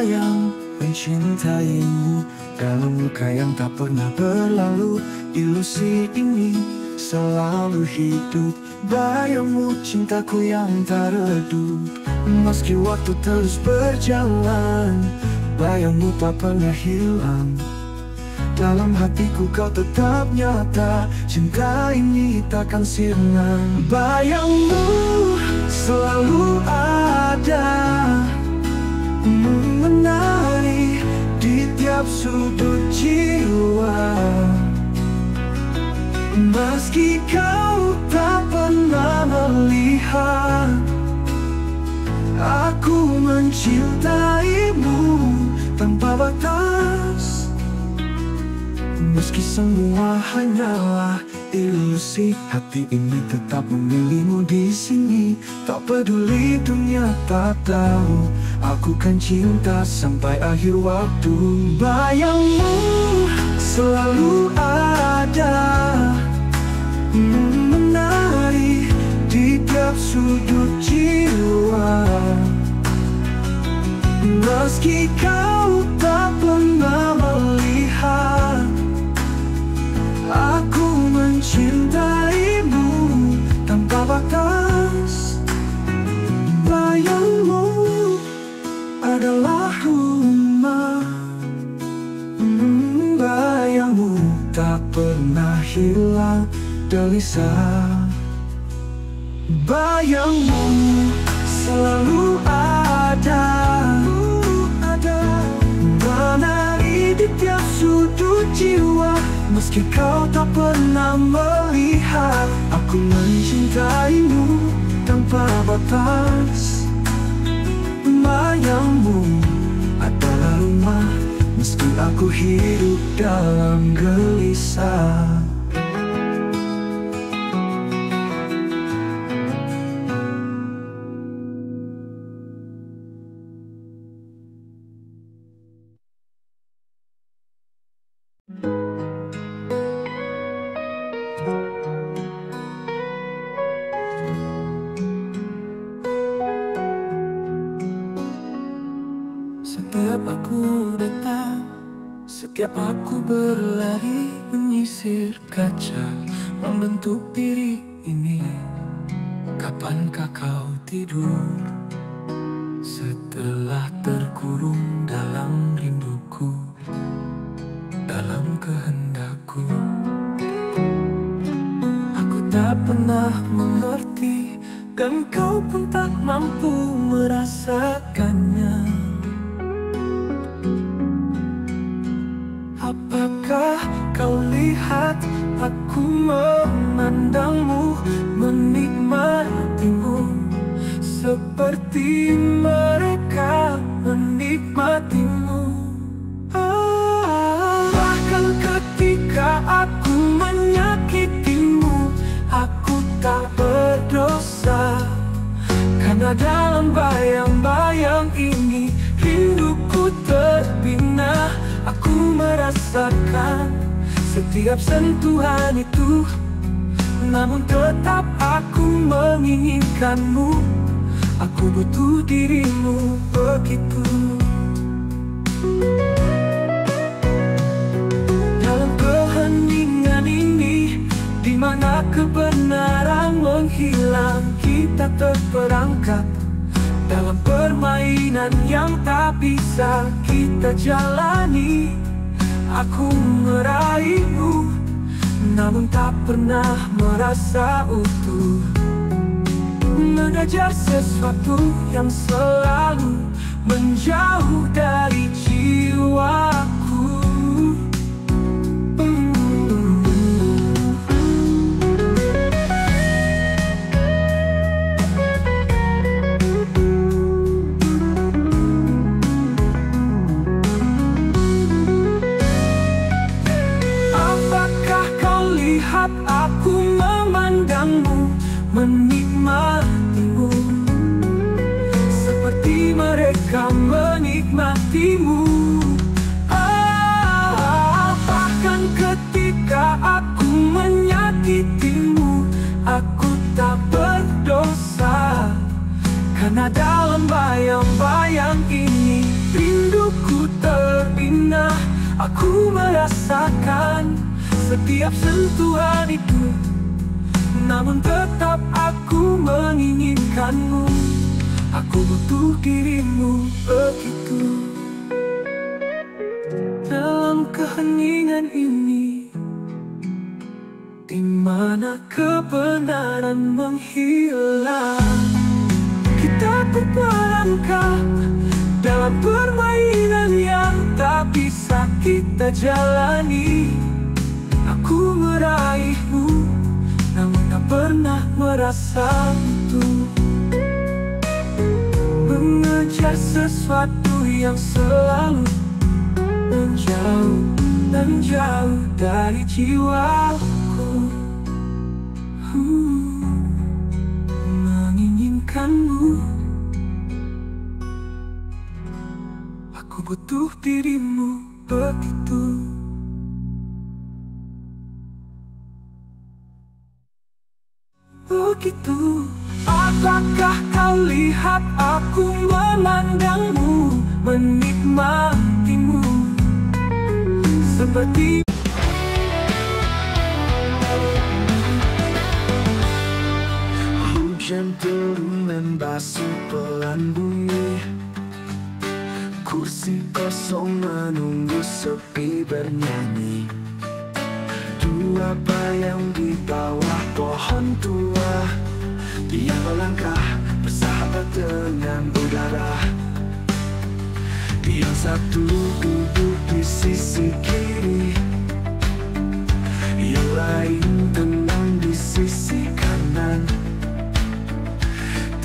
bayang mencintaimu dalam luka yang tak pernah berlalu. Ilusi ini selalu hidup, bayangmu cintaku yang tak redup. Meski waktu terus berjalan, bayangmu tak pernah hilang. Dalam hatiku kau tetap nyata, cinta ini takkan sirna. Bayangmu selalu ada, menari di tiap sudut jiwa. Meski kau tak pernah melihat, aku mencintaimu tanpa batas. Meski semua hanyalah ilusi, hati ini tetap memilihmu di sini. Tak peduli dunia tak tahu, aku kan cinta sampai akhir waktu. Bayangmu selalu ada, menari di tiap sudut jiwa. Meski kau tak pernah melihat, aku mencintaimu tanpa batas. Bayangmu adalah rumah, bayangmu tak pernah hilang gelisah. Bayangmu selalu ada, menari di tiap sudut jiwa. Meski kau tak pernah melihat, aku mencintaimu tanpa batas. Bayangmu adalah rumah, meski aku hidup dalam gelisah. Setiap aku datang, setiap aku berlari menyisir kaca, membentuk diri ini. Kapankah kau tidur setelah terkurung dalam rinduku, dalam kehendakku? Aku tak pernah mengerti, dan kau pun tak mampu merasakannya. Apakah kau lihat aku memandangmu, menikmatimu seperti mereka menikmatimu? Bahkan ketika aku menyakitimu, aku tak berdosa, karena dalam bayang-bayang ini rinduku terbina. Aku merasakan setiap sentuhan itu, namun tetap aku menginginkanmu. Aku butuh dirimu begitu. Dalam keheningan ini, di mana kebenaran menghilang, kita terperangkap dalam permainan yang tak bisa kita jalani. Aku meraihmu, namun tak pernah merasa utuh. Mengejar sesuatu yang selalu menjauh dari jiwaku. Aku memandangmu, menikmatimu seperti mereka menikmatimu. Bahkan ketika aku menyakitimu, aku tak berdosa, karena dalam bayang-bayang ini rindu Aku merasakan setiap sentuhan itu, namun tetap aku menginginkanmu. Aku butuh dirimu begitu. Dalam keheningan ini, di mana kebenaran menghilang, kita berperangkap dalam permainan yang tak bisa kita jalani. Aku meraihmu, namun tak pernah merasa butuh. Mengejar sesuatu yang selalu menjauh dan jauh dari jiwaku. Menginginkanmu, aku butuh dirimu begitu. Begitu. Apakah kau lihat aku memandangmu, menikmatimu seperti hujan turun membasuh pelan bumi. Kursi kosong menunggu sepi bernyanyi. Dua bayang di bawah pohon tua yang melangkah bersahabat dengan udara. Yang satu duduk di sisi kiri, yang lain tenang di sisi kanan.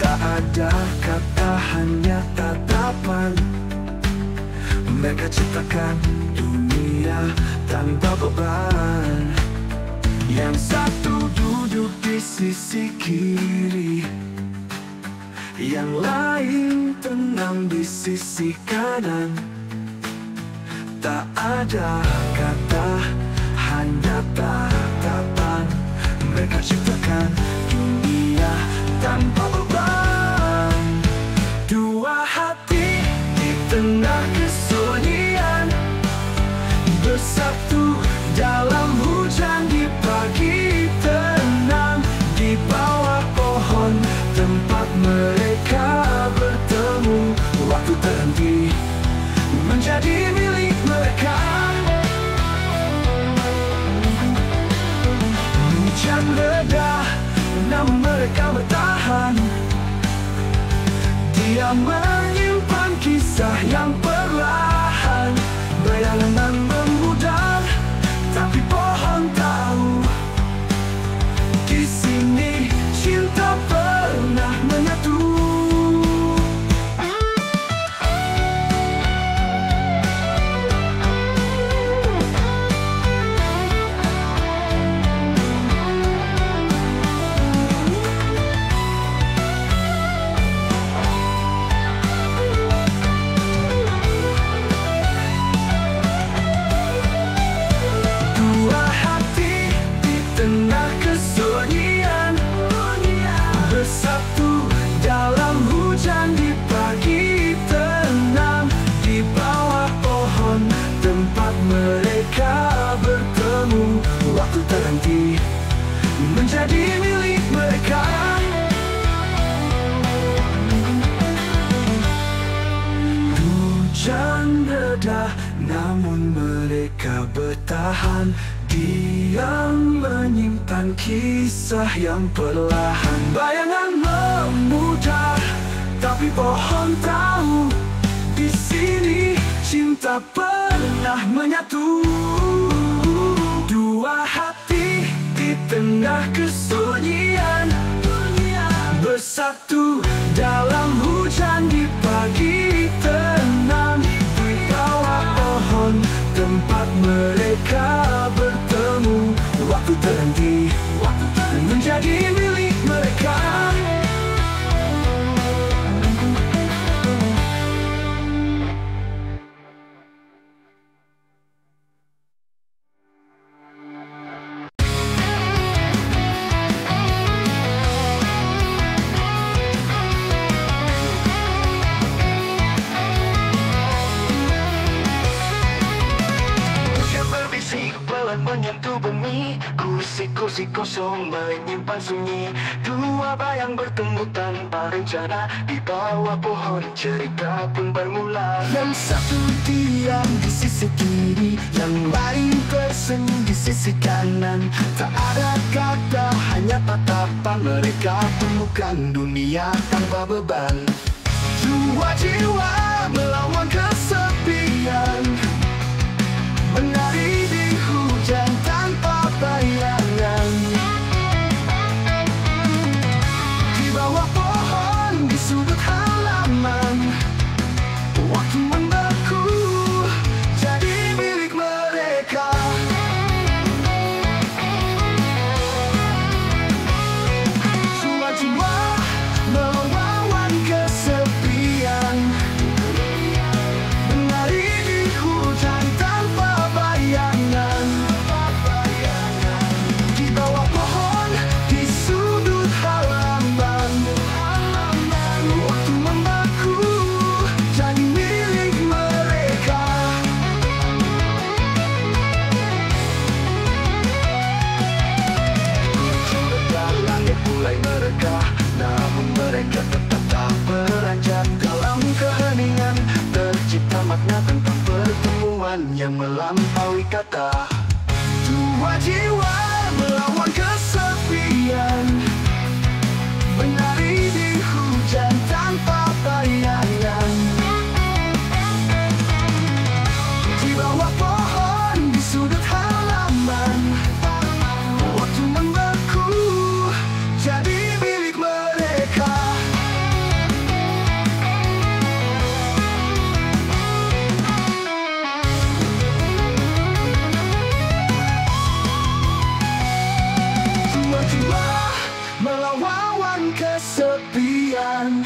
Tak ada kata, hanya tatapan. Mereka ciptakan dunia tanpa beban. Yang satu duduk di sisi kiri, yang lain tenang di sisi kanan. Tak ada kata, hanya tatapan. Mereka ciptakan dunia tanpa beban. Dua hati di tengah kesunyian, bersatu dalam hujan di pagi tenang. Di bawah pohon tempat mereka bertemu, waktu terhenti menjadi milik mereka. Hujan reda, namun mereka bertahan. Dia menyimpan kisah yang perlahan. Bayangan memudar, tapi pohon tahu di sini cinta pernah menyatu. Menjadi milik mereka. Hujan reda, namun mereka bertahan. Dia menyimpan kisah yang perlahan. Bayangan memudar, tapi pohon tahu di sini cinta pernah menyatu. Dua hati di tengah kesunyian, bersatu dalam hujan di pagi tenang. Di bawah pohon tempat mereka bertemu, waktu terhenti menjadi milik mereka. ini, kursi-kursi kosong menyimpan sunyi. Dua bayang bertemu tanpa rencana, di bawah pohon cerita pun bermula. Yang satu diam di sisi kiri, yang lain tersenyum di sisi kanan. Tak ada kata, hanya tatapan. Mereka temukan dunia tanpa beban. Dua jiwa melawan kesepian, menari di hujan tanpa bayangan. Di bawah pohon, di sudut halaman, waktu membeku jadi milik mereka. Dua jiwa melawan kesepian, menari di hujan tanpa bayangan. Di bawah pohon, di sudut halaman, waktu membeku jadi milik mereka. Sudah langit mulai mereka, namun mereka tetap tak beranjak. Dalam keheningan tercipta makna tentang pertemuan yang melampaui kata. Dua jiwa melawan kesepian, menari di hujan tanpa bayangan. Di bawah pohon, di sudut halaman, waktu membeku jadi milik mereka. Dua jiwa melawan kesepian,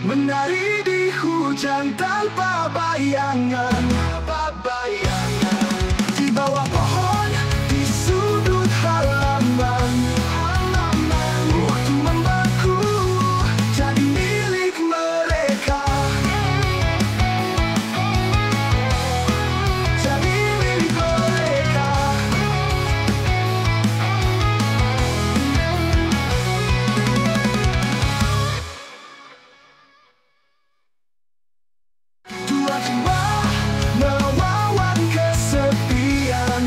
menari di hujan tanpa bayangan. Di bawah pohon, di sudut halaman, waktu membeku jadi milik mereka. Jadi milik mereka. Dua jiwa melawan kesepian,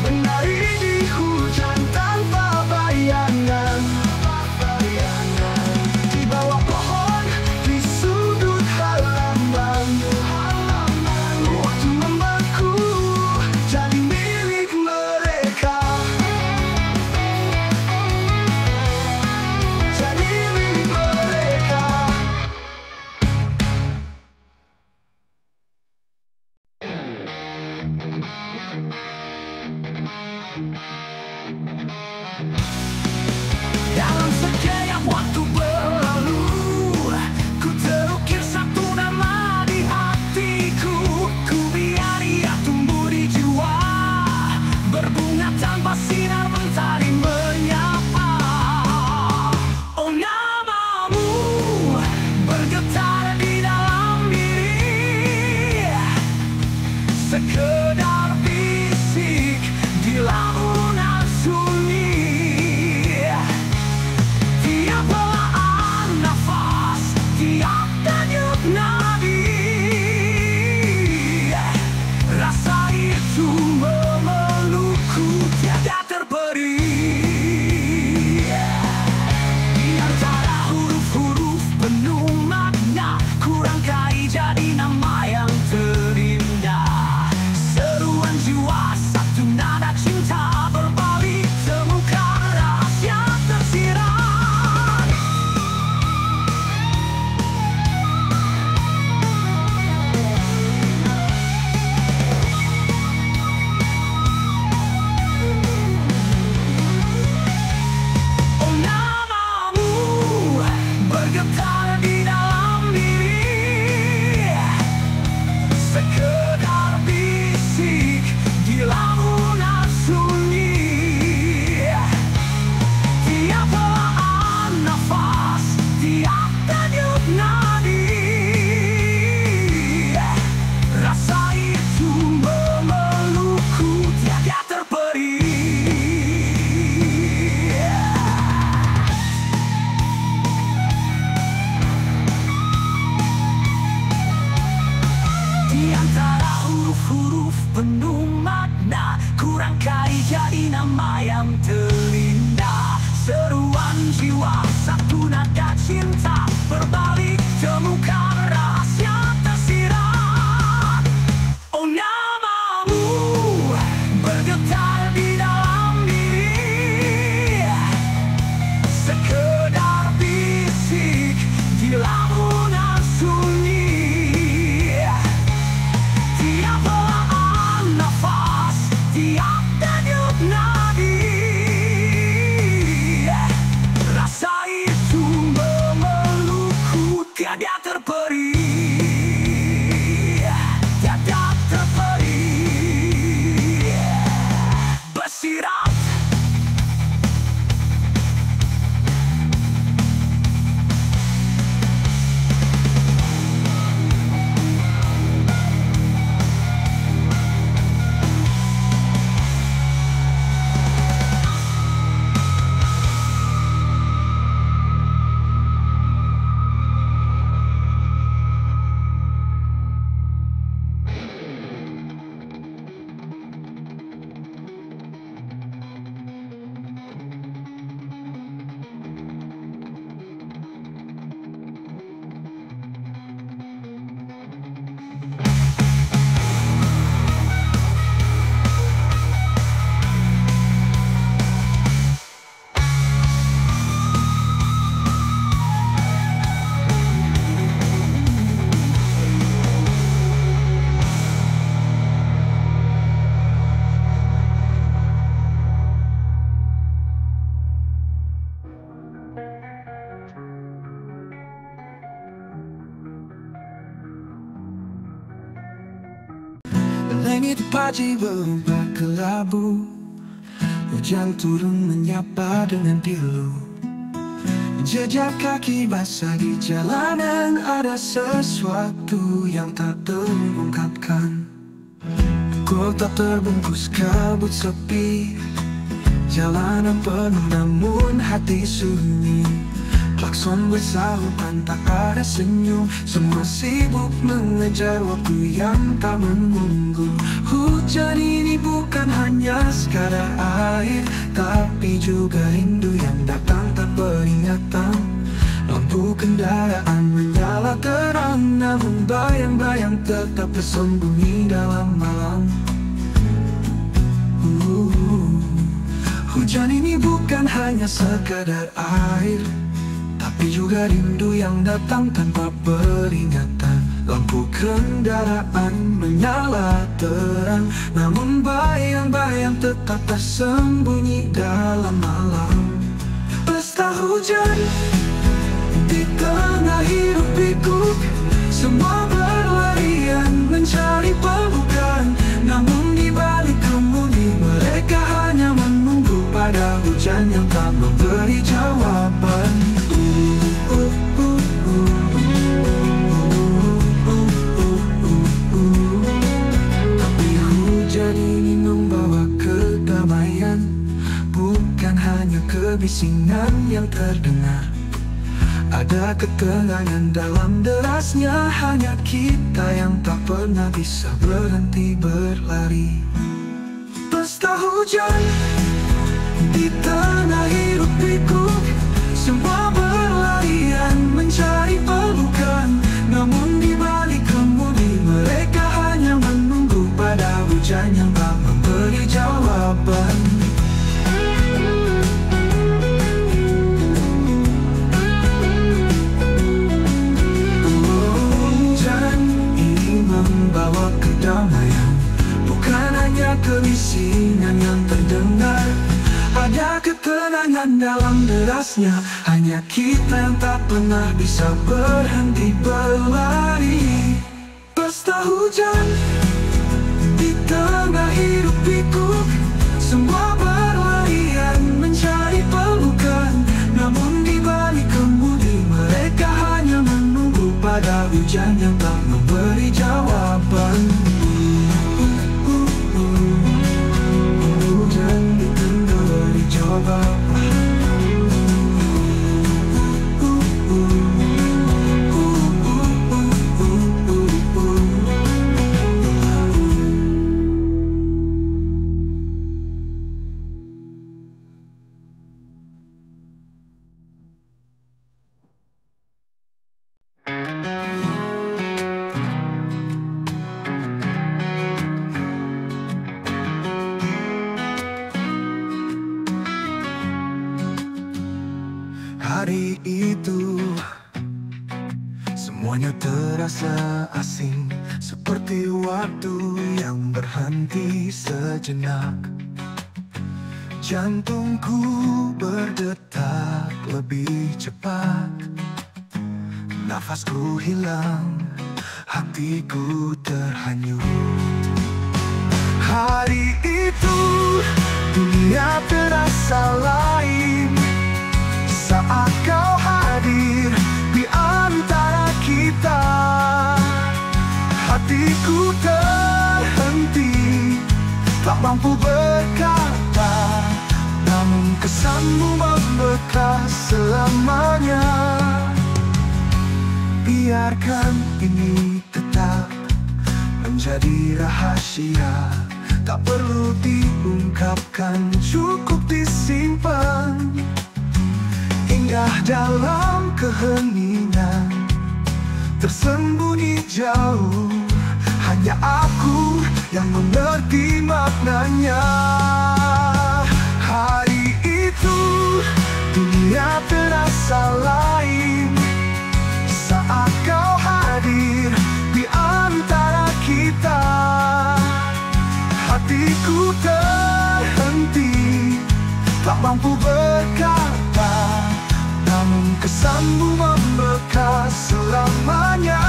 menari di hujan tanpa bayangan. Di bawah pohon, di sudut halaman, waktu membeku jadi milik mereka. Jadi milik mereka. Dalam setiap waktu berlalu, ku terukir satu nama di hatiku. Ku biar ia tumbuh di jiwa, berbunga tanpa sinar mentari menyapa. Oh, namamu bergetar di dalam diri, sekedar bisik di lamunan sunyi. Tiap helaan nafas, tiap denyut nadi, rasa itu memelukku tiada terberi. Di antara huruf-huruf penuh makna, ku rangkai jadi nama yang terindah. huruf penuh makna, kurang kaya jadi nama yang terindah. Seruan jiwa, satu nada cinta, berbalik temukan rahasia tersirat. Oh, namamu bergetar di dalam diri, sekedar bisik di lamunan sunyi. Tiap helaan nafas, tiap denyut nadi, rasa itu memelukku tiada terperi, tiada terperi. Bersirat langit pagi berubah kelabu, hujan turun menyapa dengan pilu. Jejak kaki basah di jalanan, ada sesuatu yang tak terungkapkan. Kota terbungkus kabut sepi, jalanan penuh namun hati sunyi. Klakson bersahutan tak ada senyum, semua sibuk mengejar waktu yang tak menunggu. Hujan ini bukan hanya sekadar air, tapi juga rindu yang datang tanpa peringatan. Lampu kendaraan menyala terang, namun bayang-bayang tetap bersembunyi dalam malam. Hujan ini bukan hanya sekadar air, tapi juga rindu yang datang tanpa peringatan. Lampu kendaraan menyala terang, namun bayang-bayang tetap tersembunyi dalam malam. Pesta hujan di tengah hiruk pikuk, semua berlarian mencari pelukan. Namun di balik kemudi mereka hanya menunggu pada hujan yang tak memberi jawaban. Tapi hujan ini membawa kedamaian, bukan hanya kebisingan yang terdengar. Ada ketenangan dalam derasnya, hanya kita yang tak pernah bisa berhenti berlari. Pesta hujan di tengah hiruk pikuk, semua berlarian mencari pelukan. Namun di balik kemudi mereka hanya menunggu pada hujan yang tak memberi jawaban. Hujan ini membawa kedamaian, bukan hanya kebisingan yang terdengar. Ada ketenangan dalam derasnya, hanya kita yang tak pernah bisa berhenti berlari. Pesta hujan di tengah hiruk pikuk, semua berlarian mencari pelukan. Namun di balik kemudi mereka hanya menunggu pada hujan yang tak memberi jawaban. Hujan diberi jawaban. terasa asing, seperti waktu yang berhenti sejenak. Jantungku berdetak lebih cepat, nafasku hilang, hatiku terhanyut. Hari itu dunia terasa lain saat kau hadir di antara kita. Hatiku terhenti, tak mampu berkata, namun kesanmu membekas selamanya. Biarkan ini tetap menjadi rahasia, tak perlu diungkapkan, cukup disimpan. Indah dalam keheningan, tersembunyi jauh, hanya aku yang mengerti maknanya. Hari itu dunia terasa lain saat kau hadir di antara kita. Hatiku terhenti, tak mampu berkata, namun kesanmu membekas selamanya.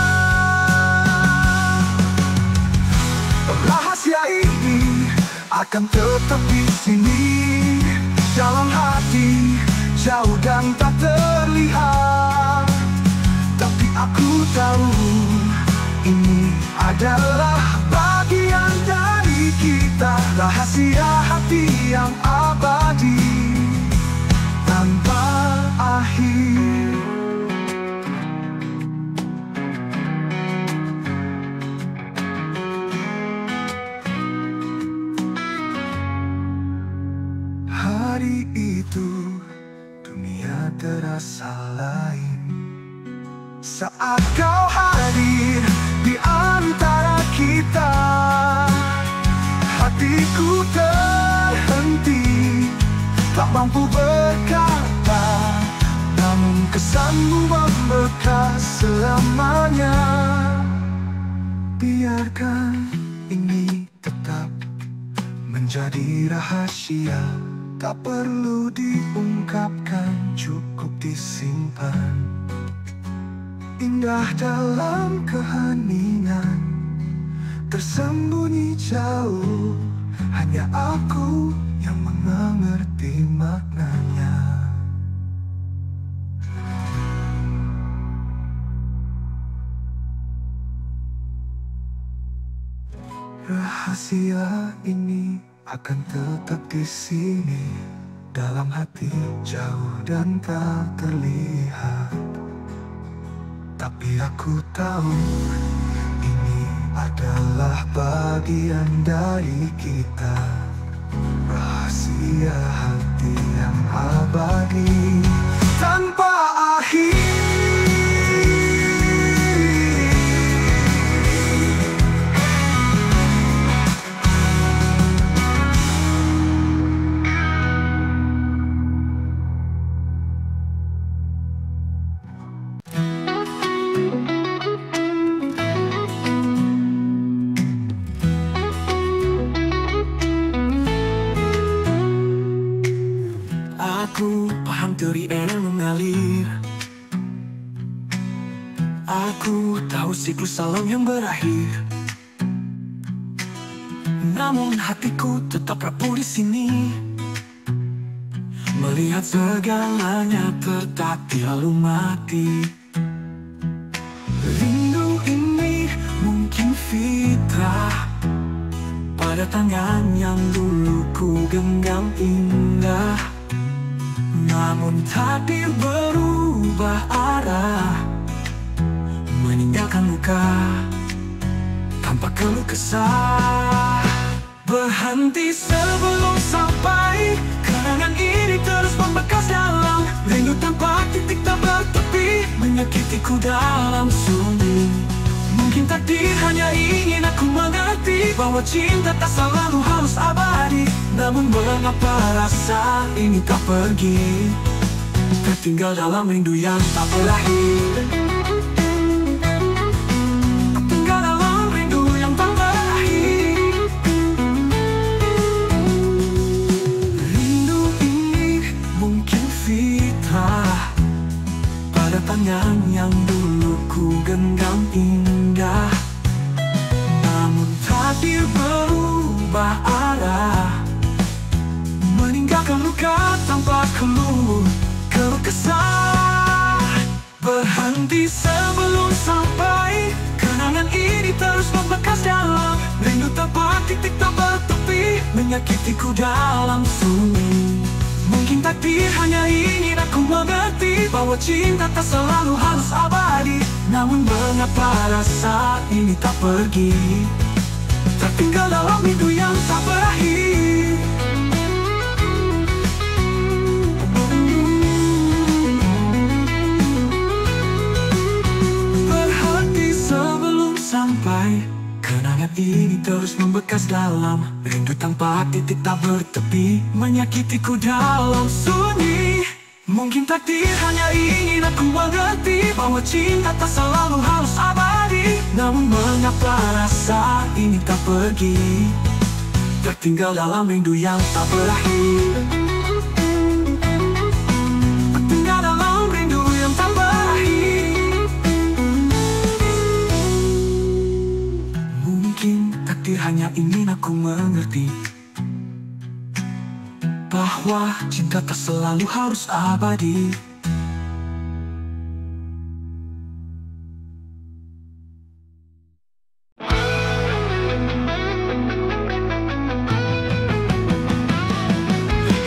Rahasia ini akan tetap di sini, dalam hati, jauh dan tak terlihat. Tapi aku tahu ini adalah bagian dari kita, rahasia hati yang abadi tanpa akhir. Hari itu dunia terasa lain saat kau hadir di antara kita. Hatiku terhenti, tak mampu berkata, namun kesanmu membekas selamanya. Biarkan ini tetap menjadi rahasia, tak perlu diungkapkan, cukup disimpan. Indah dalam keheningan, tersembunyi jauh, hanya aku yang mengerti maknanya. Rahasia ini akan tetap di sini, dalam hati, jauh dan tak terlihat. Tapi aku tahu ini adalah bagian dari kita, rahasia hati yang abadi tanpa akhir. Aku paham teori air mengalir, aku tahu siklus alam yang berakhir. Namun hatiku tetap rapuh di sini, melihat segalanya tertati lalu mati. Rindu ini mungkin fitrah pada tangan yang dulu ku genggam indah. Namun takdir berubah arah, meninggalkan luka tanpa keluh kesah. Berhenti sebelum sampai, kenangan ini terus membekas dalam rindu tanpa titik tak bertepi, menyakitiku dalam sunyi. Mungkin takdir hanya ingin aku mengerti bahwa cinta tak selalu harus abadi. Namun mengapa rasa ini tak pergi, tertinggal dalam rindu yang tak berakhir. berakhir berubah arah, meninggalkan luka tanpa keluh kesah. Berhenti sebelum sampai, kenangan ini terus membekas dalam rindu tanpa titik tak bertepi, menyakitiku dalam sunyi. Mungkin takdir hanya ingin aku mengerti bahwa cinta tak selalu harus abadi. Namun mengapa rasa ini tak pergi, tertinggal dalam mimpi yang tak berakhir. Berhenti sebelum sampai, kenangan ini terus membekas dalam rindu tanpa titik tak bertepi, menyakitiku dalam sunyi. Mungkin takdir hanya ingin aku mengerti bahwa cinta tak selalu harus abadi. Namun mengapa rasa ini tak pergi, tertinggal dalam rindu yang tak berakhir. Tertinggal dalam rindu yang tak berakhir. Mungkin takdir hanya ingin aku mengerti bahwa cinta tak selalu harus abadi.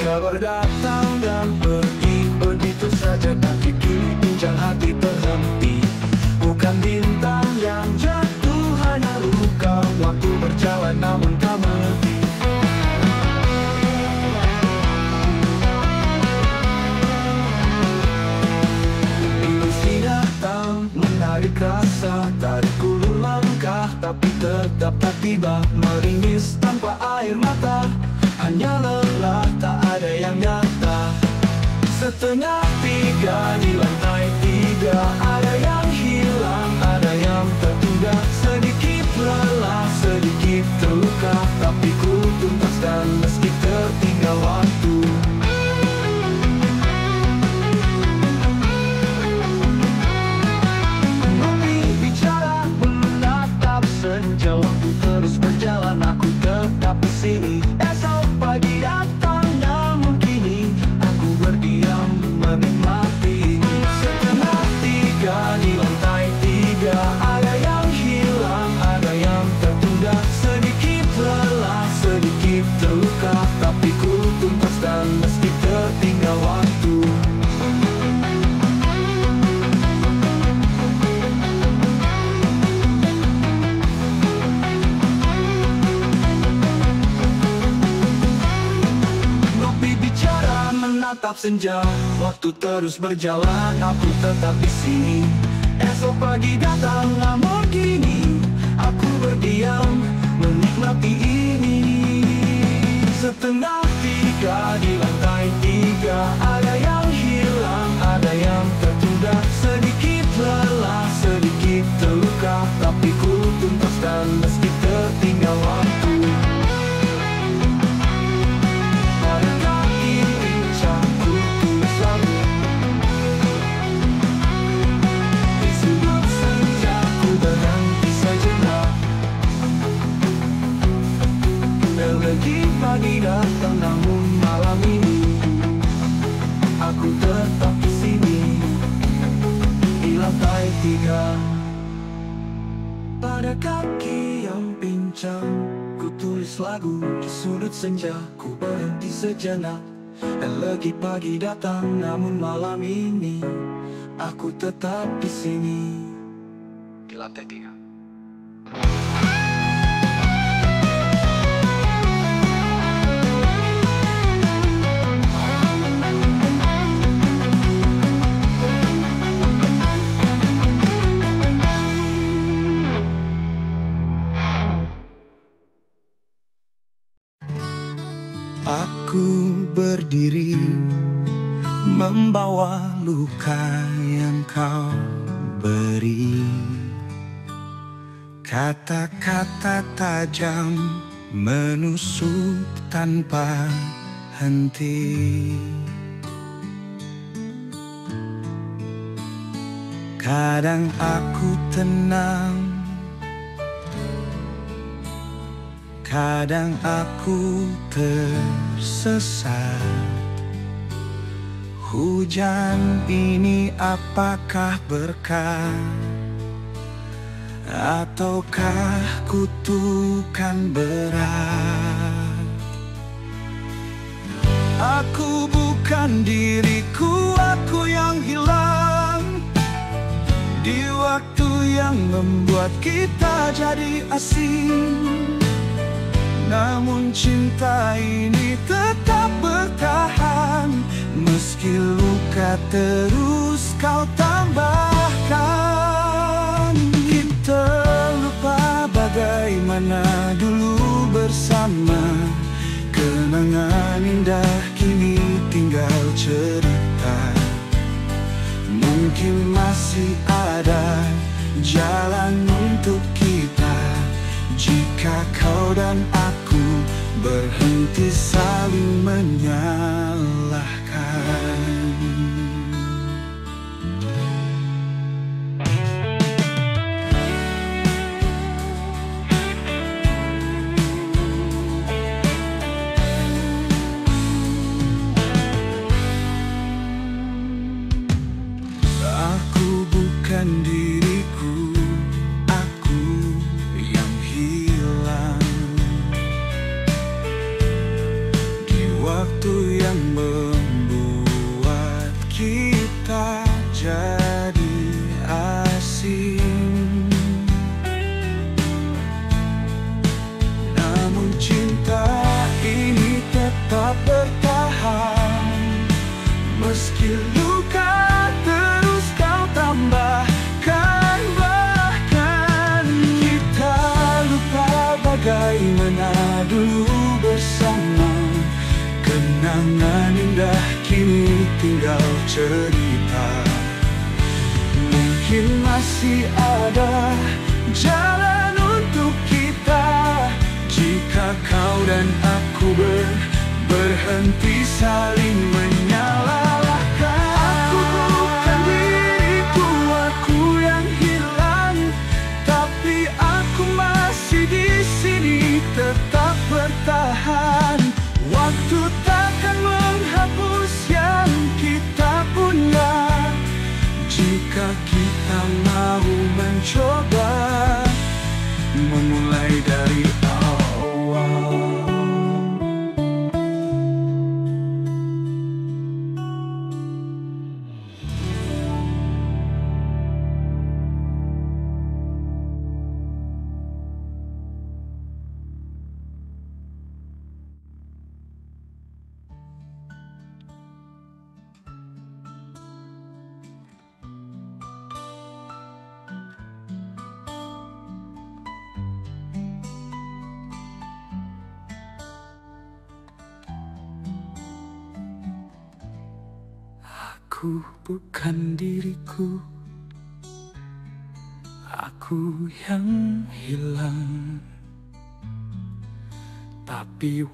Kabar datang dan pergi begitu saja, tapi kini pincang hati terhenti. Bukan bintang yang jatuh, hanya luka. Waktu berjalan namun tak mengerti. Ilusi datang menarik rasa, tarik ulur langkah, tapi tetap tak tiba. Meringis tanpa air mata, hanya lelah, tak ada yang nyata. Setengah tiga di lantai tiga, ada yang hilang, ada yang tertunda. Sedikit lelah, sedikit terluka, tapi ku tuntas dan meski tertinggal waktu. Ngopi bicara menatap senja, waktu terus berjalan, aku tetap di sini. Esok pagi datang namun kini aku berdiam menikmati. Setengah tiga di lantai tiga, ada yang hilang, ada yang tertunda. Sedikit lelah, sedikit terluka, tapi ku tuntas dan meski tertinggal waktu. Menatap senja, waktu terus berjalan, aku tetap di sini. Esok pagi datang, namun kini aku berdiam menikmati ini. Setengah tiga di lantai tiga, ada yang hilang, ada yang tertunda. Sedikit lelah, sedikit terluka, tapi ku tuntas dan meski tertinggal waktu. Lagi pagi datang namun malam ini aku tetap di sini di lantai tiga. Pada kaki yang pincang ku tulis lagu di sudut senja. Ku berhenti sejenak dan lagi pagi datang namun malam ini aku tetap di sini di lantai tiga. Aku berdiri membawa luka yang kau beri. Kata-kata tajam menusuk tanpa henti. Kadang aku tenang, Kadang aku tersesat. Hujan ini apakah berkah, ataukah kutukan berat? Aku bukan diriku, aku yang hilang di waktu yang membuat kita jadi asing. Namun cinta ini tetap bertahan, meski luka terus kau tambahkan. Kita lupa bagaimana dulu bersama. Kenangan indah kini tinggal cerita. Mungkin masih ada jalan untuk kita, jika kau dan aku berhenti saling menyalahkan. Aku bukan diriku, aku yang hilang di waktu yang membuat kita jadi asing. Namun cinta ini tetap bertahan, meski luka terus kau tambahkan. Bahkan kita lupa bagaimana dulu bersama. Kenangan indah kini tinggal cerita. Mungkin masih ada jalan untuk kita, jika kau dan aku berhenti saling menyalahkan. Aku bukan diriku, aku yang hilang, tapi aku masih di sini tetap bertahan. Waktu takkan menghapus yang kita punya, jika kita mau mencoba memulai dari awal. Aku bukan diriku, aku yang hilang, tapi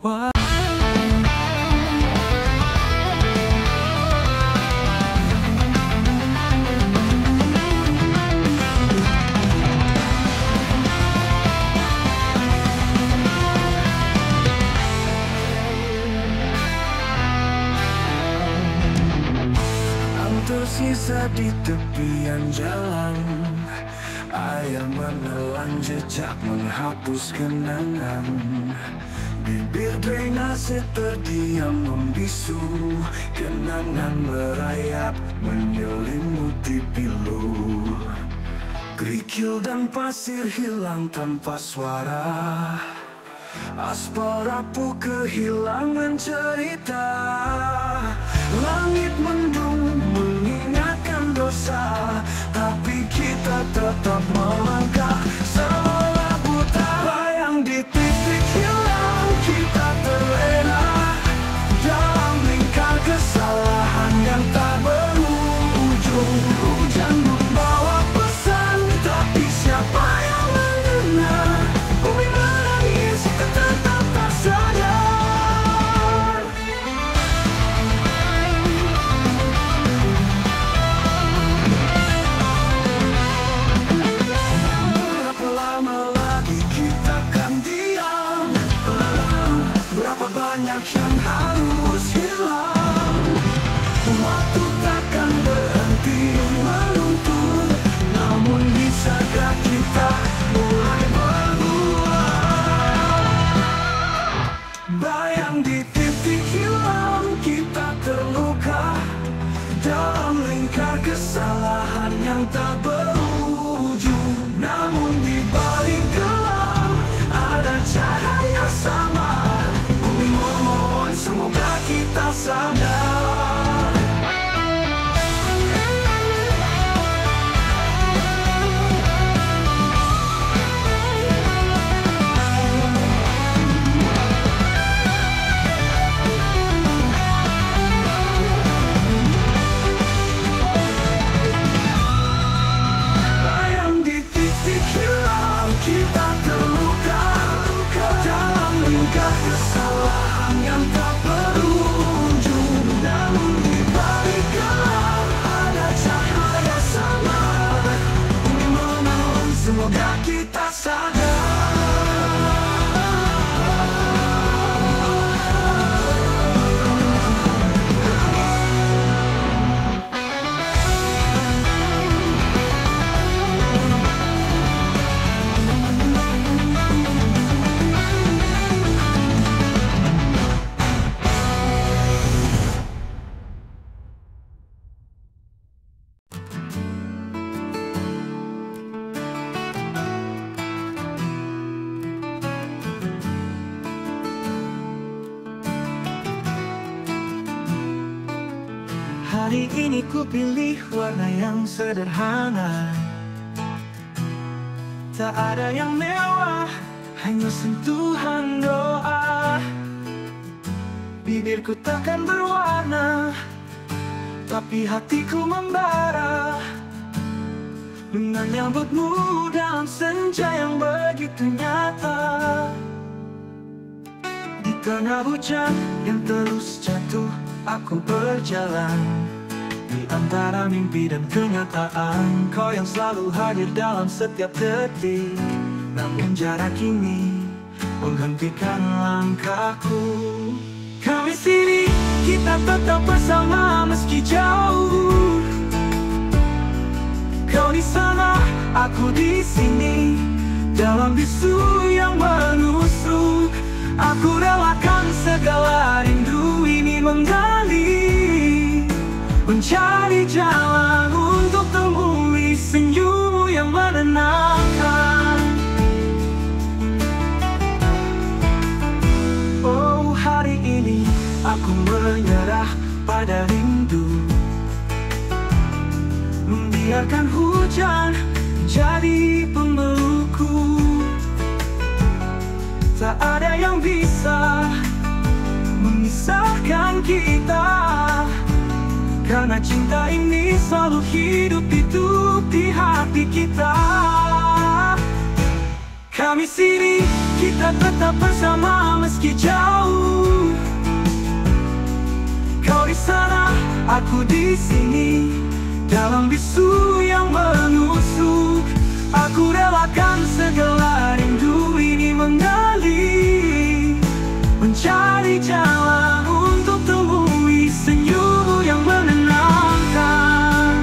tersisa di tepian jalan. Air menelan jejak menghapus kenangan. Bibir drainase terdiam membisu. Kenangan merayap menyelimuti pilu. Kerikil dan pasir hilang tanpa suara. Aspal rapuh kehilangan cerita. Langit mendung mengingatkan dosa, tapi kita tetap melangkah seolah buta. Bayang di titik hilang, kita terlena dalam lingkar kesalahan yang tak berujung. Hujan membawa pesan, tapi siapa yang mendengar? Bumi menangis, tetap tak sadar. jejak yang harus hilang. Waktu takkan berhenti menuntut, namun bisakah kita mulai berulang? Bayang di titik hilang kita terluka dalam lingkar kesalahan yang tak berujung. Namun di balik gelap ada cahaya samar. Bumi memohon semoga kita sadar. Bayang di titik hilang kita terluka dalam lingkar kesalahan yang tak berujung. Namun di balik gelap ada cahaya samar. Bumi memohon semoga kita sadar. Hari ini ku pilih warna yang sederhana. Tak ada yang mewah, hanya sentuhan doa. Bibirku takkan berwarna, tapi hatiku membara. Menyambutmu dalam senja yang begitu nyata. Di tengah hujan yang terus jatuh, aku berjalan di antara mimpi dan kenyataan. Kau yang selalu hadir dalam setiap detik, namun jarak ini menghentikan langkahku. Kami sini, kita tetap bersama meski jauh. Kau di sana, aku di sini, dalam bisu yang menusuk. Aku relakan segala rindu ini menggali, mencari jalan untuk temui senyummu yang menenangkan. Oh, hari ini aku menyerah pada rindu, membiarkan hujan jadi pemelukku. Tak ada yang bisa memisahkan kita, karena cinta ini selalu hidup di hati kita. Kami sini, kita tetap bersama meski jauh. Kau di sana, aku di sini, dalam bisu yang menusuk. Aku relakan segala rindu ini menggali, mencari jalan untuk temui senyummu yang menenangkan.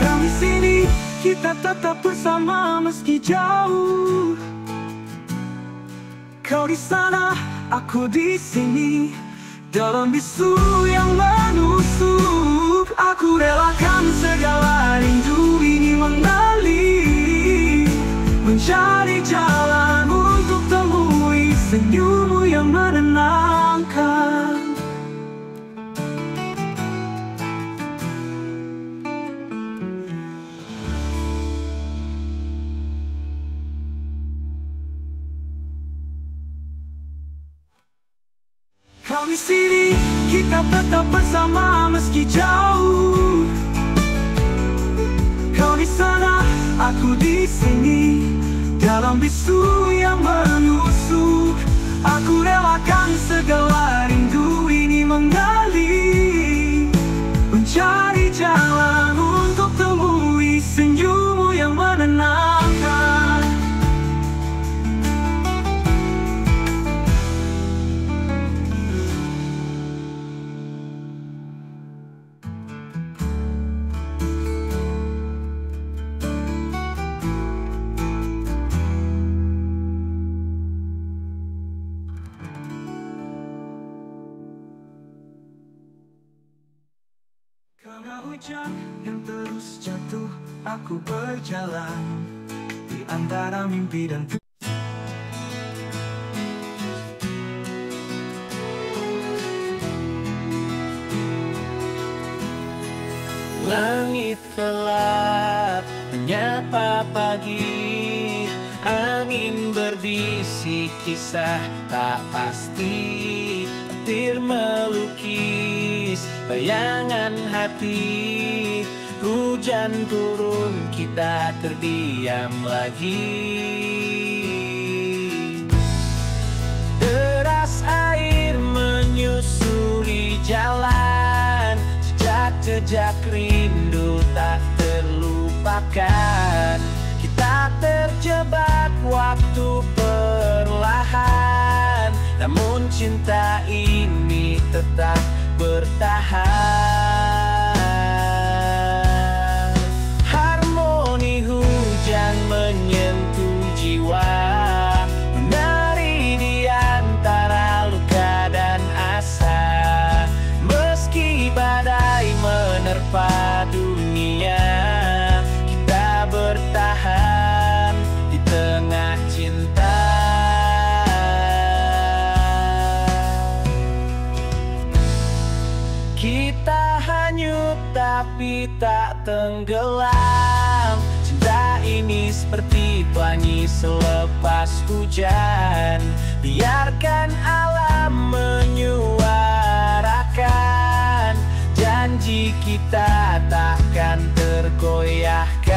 Kami sini, kita tetap bersama meski jauh. Kau di sana, aku di sini, dalam bisu yang menusuk. Aku relakan segala rindu ini menggali, mencari jalan untuk temui senyummu yang menenangkan. Kau di sini, kita tetap bersama meski jauh. Kau di sana, aku di sini, dalam bisu yang menusuk. Aku relakan segala rindu ini menggali, mencari jalan hujan yang terus jatuh, aku berjalan di antara mimpi dan langit gelap menyapa pagi, angin berbisik kisah tak pasti, petir melukis bayangan hati, hujan turun kita terdiam lagi. Deras air menyusuri jalan, jejak rindu tak terlupakan. Kita terjebak waktu perlahan, namun cinta ini tetap bertahan. Harmoni hujan menyentuh jiwa, menari di antara luka dan asa. Meski badai menerpa dunia, kita bertahan di tengah cinta. Kita hanyut tapi tak tenggelam. Cinta ini seperti pelangi selepas hujan. Biarkan alam menyuarakan janji kita takkan tergoyahkan.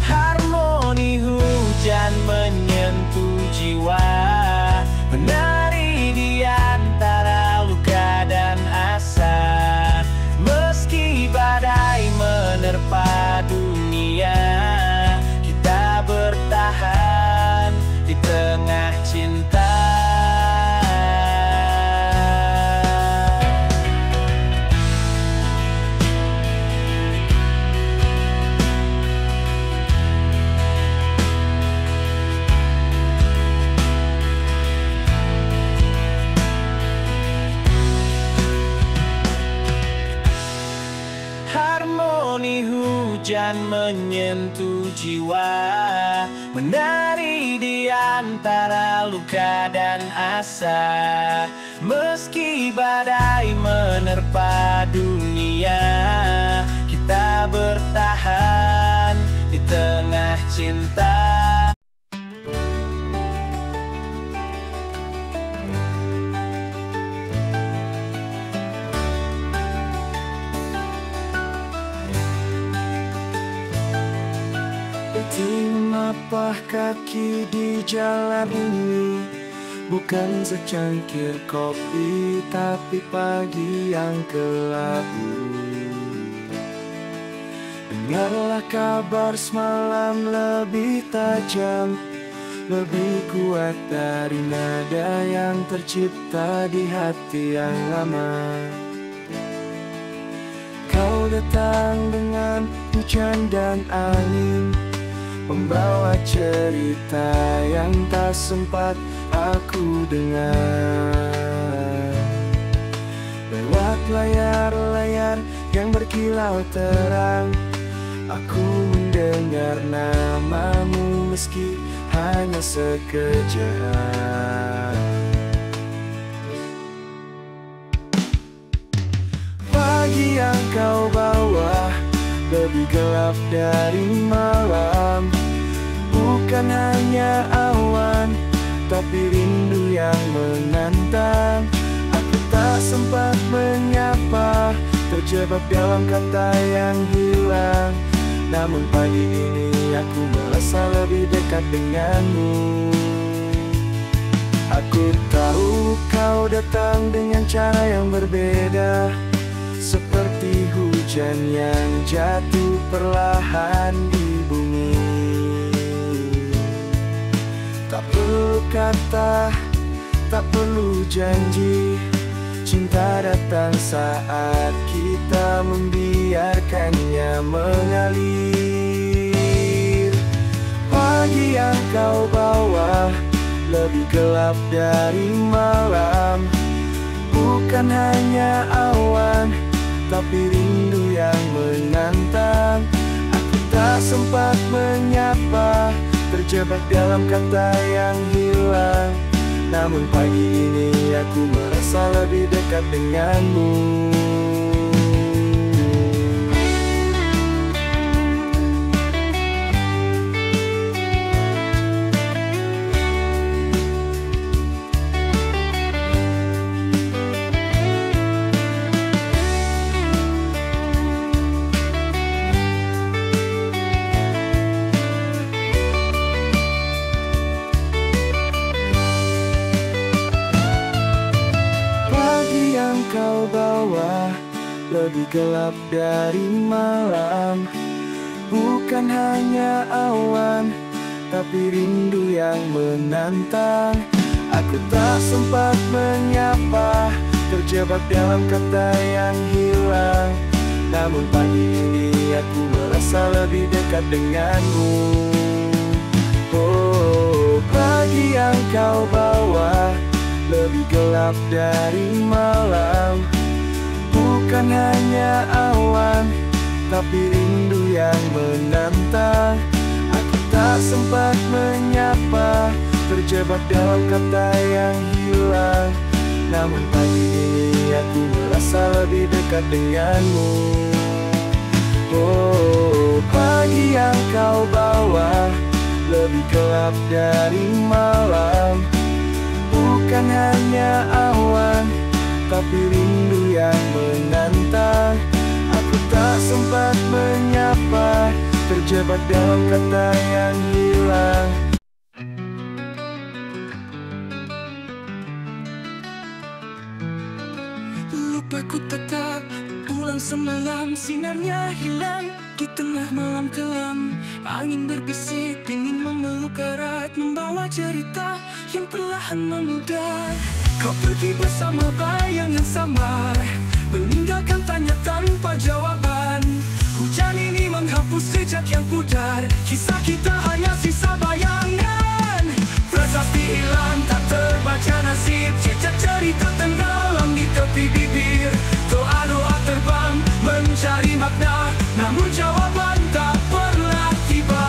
Harmoni hujan menyentuh jiwa, menari di antara luka dan asa. Meski badai menerpa dunia, kita bertahan di tengah cinta. Harmoni hujan menyentuh jiwa, menari di antara luka dan asa. Meski badai menerpa dunia, kita bertahan di tengah cinta. Mengapa kaki di jalan ini bukan secangkir kopi, tapi pagi yang kelabu. Dengarlah kabar semalam lebih tajam, lebih kuat dari nada yang tercipta di hati yang lama. Kau datang dengan hujan dan angin, membawa cerita yang tak sempat aku dengar. Lewat layar-layar yang berkilau terang, aku mendengar namamu meski hanya sekejap. Pagi yang kau bawa lebih gelap dari malam. Bukan hanya awan, tapi rindu yang menantang. Aku tak sempat menyapa, terjebak dalam kata yang hilang. Namun pagi ini aku merasa lebih dekat denganmu. Aku tahu kau datang dengan cara yang berbeda, seperti hujan yang jatuh perlahan di bumi. Tak perlu kata, tak perlu janji, cinta datang saat kita membiarkannya mengalir. Pagi yang kau bawa lebih gelap dari malam. Bukan hanya awan, tapi rindu yang menantang. Aku tak sempat menyapa, terjebak dalam kata yang hilang. Namun pagi ini aku merasa lebih dekat denganmu. Kau bawa lebih gelap dari malam. Bukan hanya awan, tapi rindu yang menantang. Aku tak sempat menyapa, terjebak dalam kata yang hilang. Namun pagi ini aku merasa lebih dekat denganmu. Oh, pagi yang kau bawa lebih gelap dari malam. Bukan hanya awan, tapi rindu yang menantang. Aku tak sempat menyapa, terjebak dalam kata yang hilang. Namun pagi ini aku merasa lebih dekat denganmu. Oh, pagi yang kau bawa lebih gelap dari malam. Bukan hanya awan, tapi rindu yang menantang. Aku tak sempat menyapa, terjebak dalam kata yang hilang. Lupaku tetap pulang semalam, sinarnya hilang di tengah malam kelam. Angin berbisik, ingin memeluk erat, membawa cerita yang perlahan memudar. Kau pergi bersama bayangan samar, meninggalkan tanya tanpa jawaban. Hujan ini menghapus jejak yang pudar, kisah kita hanya sisa bayangan. Prasasti hilang, tak terbaca nasib, jejak cerita tenggelam di tepi bibir. Doa-doa terbang mencari makna, namun jawaban tak pernah tiba.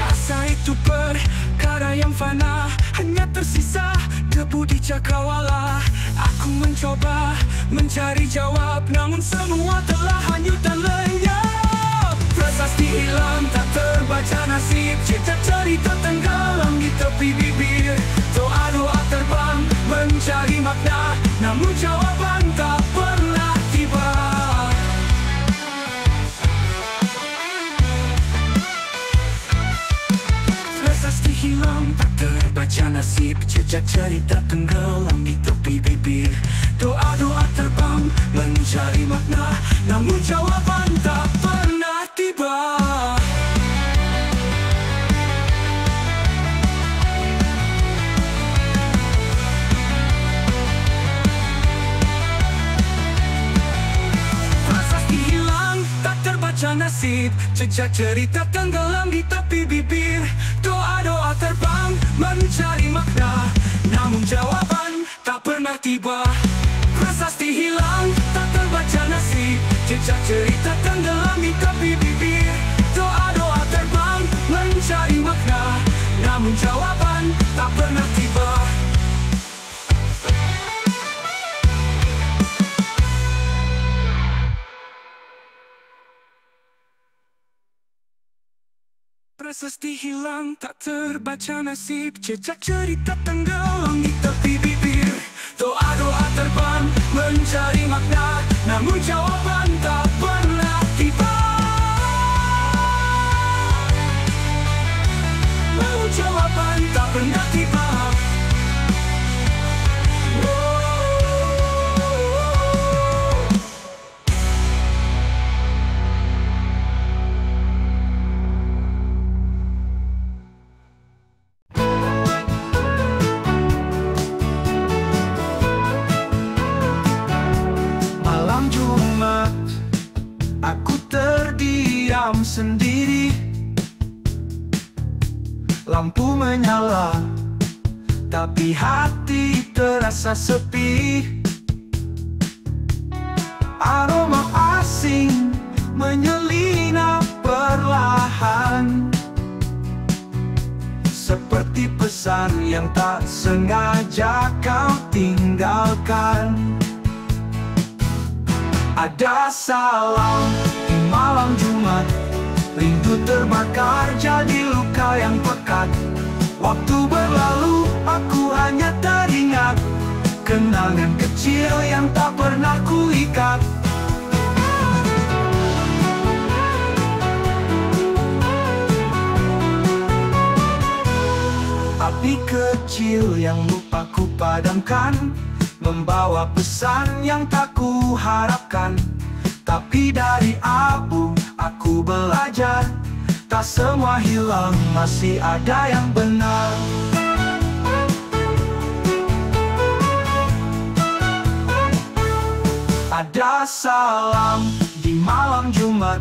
Asa itu perkara yang fana, hanya tersisa debu di cakrawala. Aku mencoba mencari jawab, namun semua telah hanyut dan lenyap. Prasasti hilang, tak terbaca nasib, jejak cerita tenggelam di tepi bibir. Doa-doa terbang mencari makna, namun jawaban tak pernah tiba. Prasasti hilang, tak terbaca nasib, jejak cerita tenggelam di tepi bibir. Doa-doa terbang mencari makna, namun jawaban tak pernah tiba. Prasasti hilang, tak terbaca nasib, jejak cerita tenggelam di tepi bibir. Doa-doa terbang mencari makna, namun jawaban tak pernah tiba. Prasasti hilang, tak terbaca nasib, jejak cerita tenggelam di tepi bibir. Doa-doa terbang mencari makna, namun jawaban tak pernah tiba. Prasasti hilang, tak terbaca nasib, jejak cerita tenggelam di tepi bibir. Doa-doa terbang mencari makna, namun jawaban tak pernah tiba. Namun jawaban tak pernah tiba. Malam Jumat diam sendiri. Lampu menyala, tapi hati terasa sepi. Aroma asing menyelinap perlahan, seperti pesan yang tak sengaja kau tinggalkan. Ada salam di malam Jumat, rindu terbakar jadi luka yang pekat. Waktu berlalu, aku hanya teringat kenangan kecil yang tak pernah kuikat. Api kecil yang lupa ku padamkan, membawa pesan yang tak ku harapkan. Tapi dari abu aku belajar, tak semua hilang, masih ada yang benar. Ada salam di malam Jumat,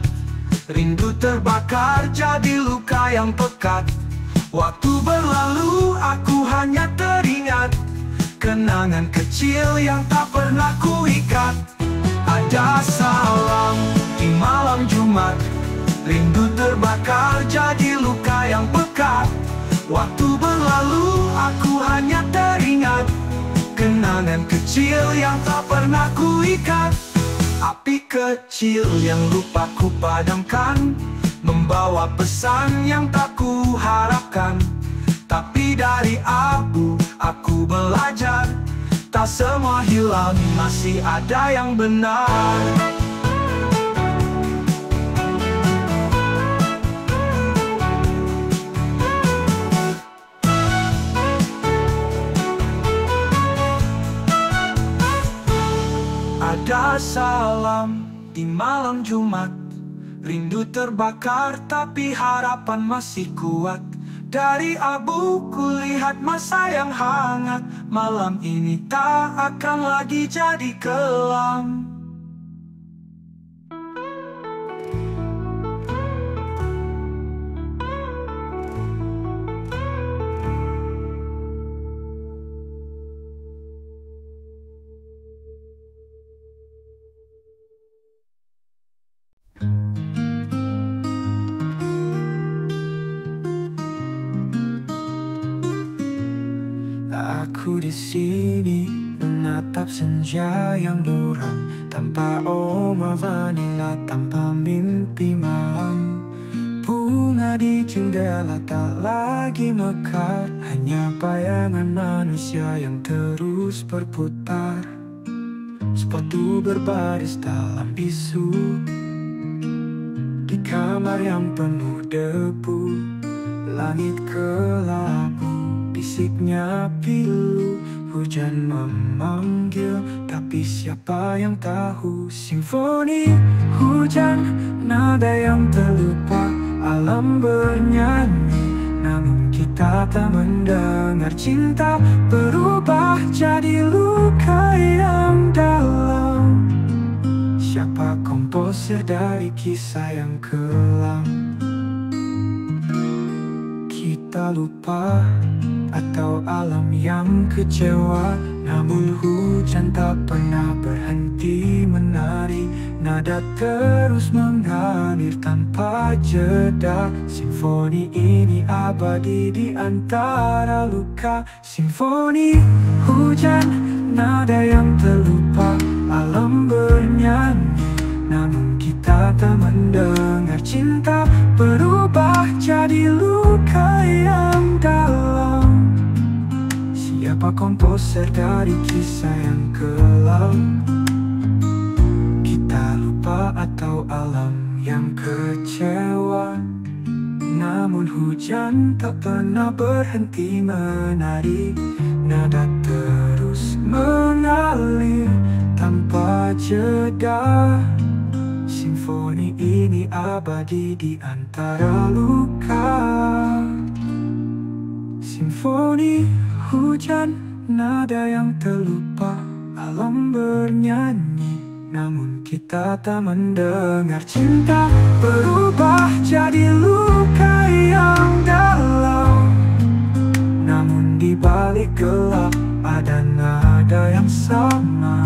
rindu terbakar jadi luka yang pekat. Waktu berlalu aku hanya teringat kenangan kecil yang tak pernah kuikat. Ada salam di malam Jumat, rindu terbakar jadi luka yang pekat. Waktu berlalu aku hanya teringat kenangan kecil yang tak pernah kuikat. Api kecil yang lupa ku padamkan, membawa pesan yang tak ku harapkan. Tapi dari abu aku belajar, tak semua hilang, masih ada yang benar. Ada salam di malam Jumat, rindu terbakar tapi harapan masih kuat. Dari abu kulihat masa yang hangat, malam ini tak akan lagi jadi kelam. Aku di sini menatap senja yang buram, tanpa oma vanila, tanpa mimpi malam. Bunga di jendela tak lagi mekar, hanya bayangan manusia yang terus berputar. Sepatu berbaris dalam bisu, di kamar yang penuh debu. Langit kelabu, bisiknya pilu, hujan memanggil, tapi siapa yang tahu? Simfoni hujan, nada yang terlupa, alam bernyanyi, namun kita tak mendengar. Cinta berubah jadi luka yang dalam. Siapa komposer dari kisah yang kelam? Kita lupa atau alam yang kecewa, namun hujan tak pernah berhenti menari. Nada terus mengalir tanpa jeda. Simfoni ini abadi di antara luka. Simfoni hujan, nada yang terlupa, alam bernyanyi, namun kita tak mendengar. Cinta berubah jadi luka yang dalam. Siapa komposer dari kisah yang kelam? Kita lupa atau alam yang kecewa, namun hujan tak pernah berhenti menari. Nada terus mengalir tanpa jeda. Simfoni ini abadi di antara luka. Simfoni hujan, nada yang terlupa, alam bernyanyi, namun kita tak mendengar. Cinta berubah jadi luka yang dalam, namun di balik gelap ada nada yang sama.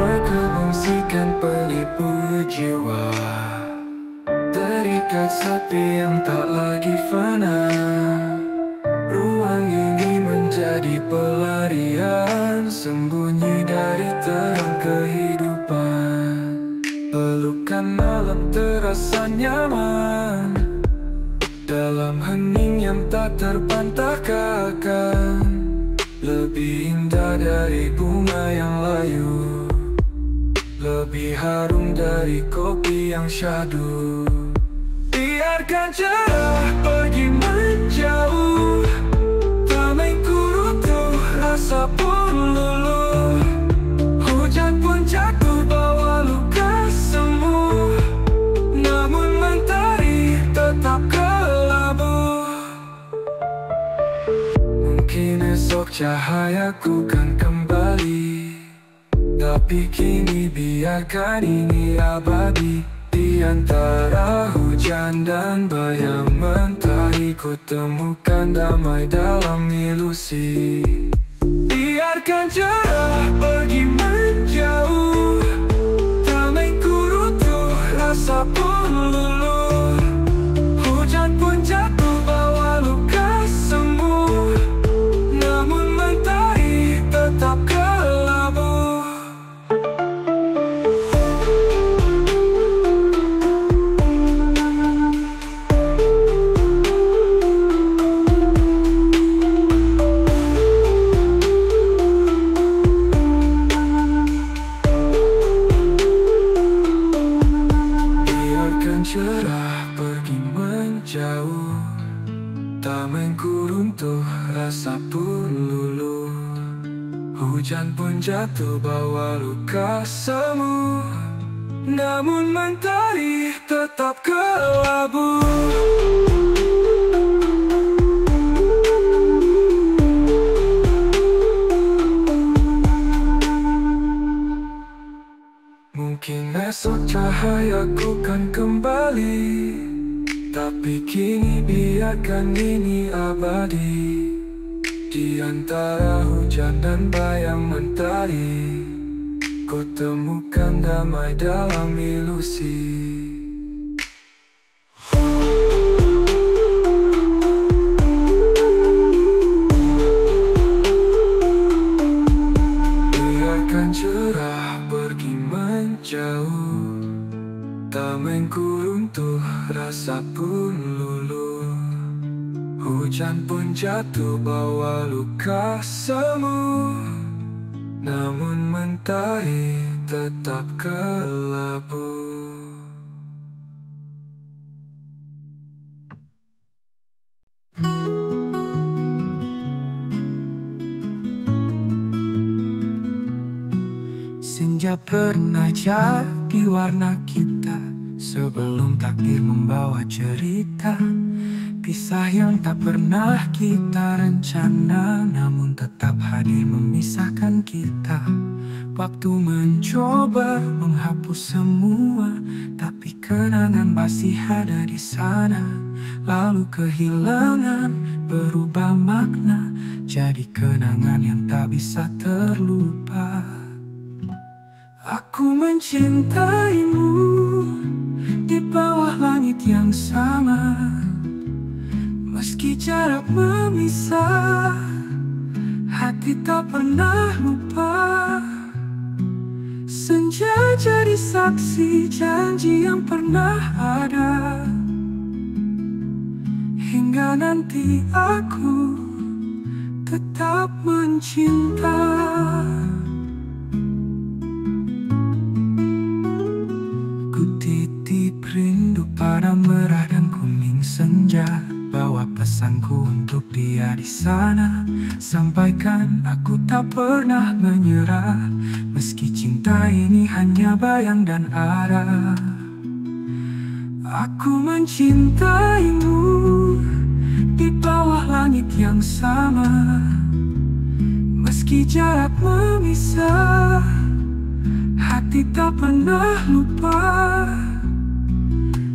Berkongsikan pelipur jiwa, terikat sepi yang tak lagi fana. Ruang ini menjadi pelarian, sembunyi dari terang kehidupan. Pelukan malam terasa nyaman, dalam hening yang tak terbantahkan. Lebih indah dari bunga yang layu, lebih harum dari kopi yang syahdu. Biarkan cerah pergi menjauh, tamengku runtuh, rasa pun luluh. Hujan pun jatuh bawa luka semu, namun mentari tetap kelabu. Mungkin esok cahayaku kan kembali, tapi kini biarkan ini abadi. Di antara hujan dan bayang mentari, ku temukan damai dalam ilusi. Biarkan cerah pergi menjauh, tamengku runtuh, rasa pun luluh. Hujan pun jatuh bawa luka semu, namun mentari tetap kelabu. Cerah pergi menjauh, tamengku runtuh, rasa pun luluh. Hujan pun jatuh bawa luka semu, namun mentari tetap kelabu. Mungkin esok cahayaku kan kembali, tapi kini biarkan ini abadi. Di antara hujan dan bayang mentari, ku temukan damai dalam ilusi. Biarkan cerah pergi menjauh, tamengku runtuh, rasa pun luluh. Hujan pun jatuh bawa luka semu, namun mentari tetap kelabu. Senja pernah jadi warna kita, sebelum takdir membawa cerita. Kisah yang tak pernah kita rencana, namun tetap hadir memisahkan kita. Waktu mencoba menghapus semua, tapi kenangan masih ada di sana. Lalu kehilangan berubah makna, jadi kenangan yang tak bisa terlupa. Aku mencintaimu di bawah langit yang sama, meski jarak memisah, hati tak pernah lupa. Senja jadi saksi janji yang pernah ada, hingga nanti aku tetap mencinta. Ku titip rindu pada merah dan kuning senja, bawa pesanku untuk dia di sana. Sampaikan aku tak pernah menyerah, meski cinta ini hanya bayang dan arah. Aku mencintaimu di bawah langit yang sama, meski jarak memisah, hati tak pernah lupa.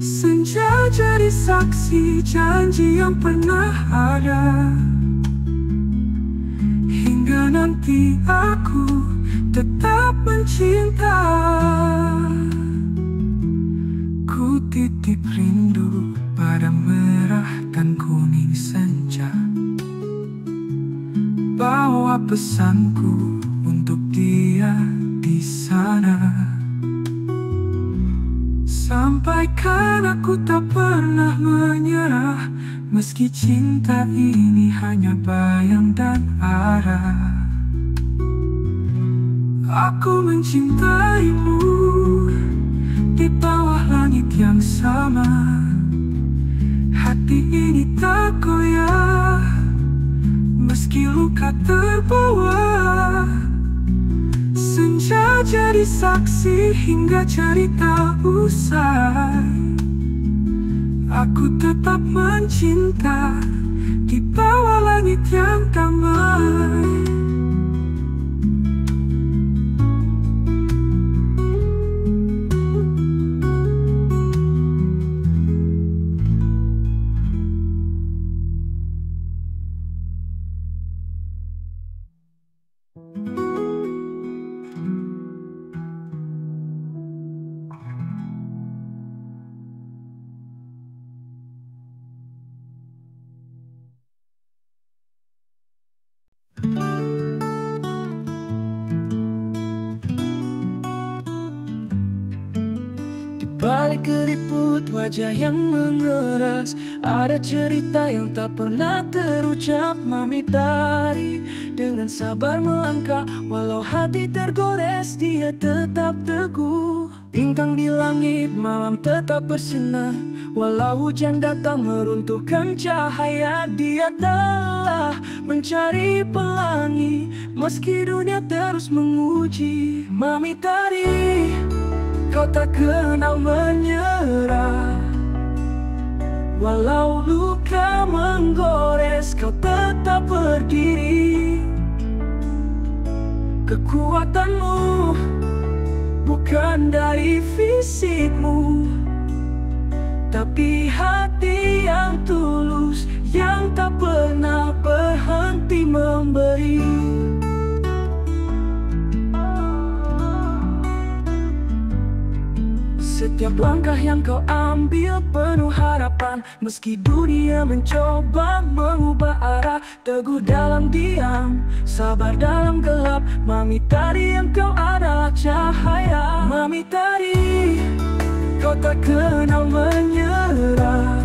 Senja jadi saksi janji yang pernah ada, hingga nanti aku tetap mencinta. Ku titip rindu pada merah dan kuning senja, bawa pesanku untuk dia di sana. Sampaikan aku tak pernah menyerah, meski cinta ini hanya bayang dan arah. Aku mencintaimu di bawah langit yang sama, hati ini tak goyah, meski luka terbawa. Senja jadi saksi hingga cerita usai, aku tetap mencinta di bawah langit yang damai. Balik keriput wajah yang mengeras, ada cerita yang tak pernah terucap. Mami Tari dengan sabar melangkah, walau hati tergores dia tetap teguh. Bintang di langit malam tetap bersinar, walau hujan datang meruntuhkan cahaya. Dia telah mencari pelangi, meski dunia terus menguji. Mami Tari, kau tak kenal menyerah, walau luka menggores kau tetap berdiri. Kekuatanmu bukan dari fisikmu, tapi hati yang tulus yang tak pernah berhenti memberi. Setiap langkah yang kau ambil penuh harapan, meski dunia mencoba mengubah arah. Teguh dalam diam, sabar dalam gelap, Mami Tari engkau adalah cahaya. Mami Tari, kau tak kenal menyerah,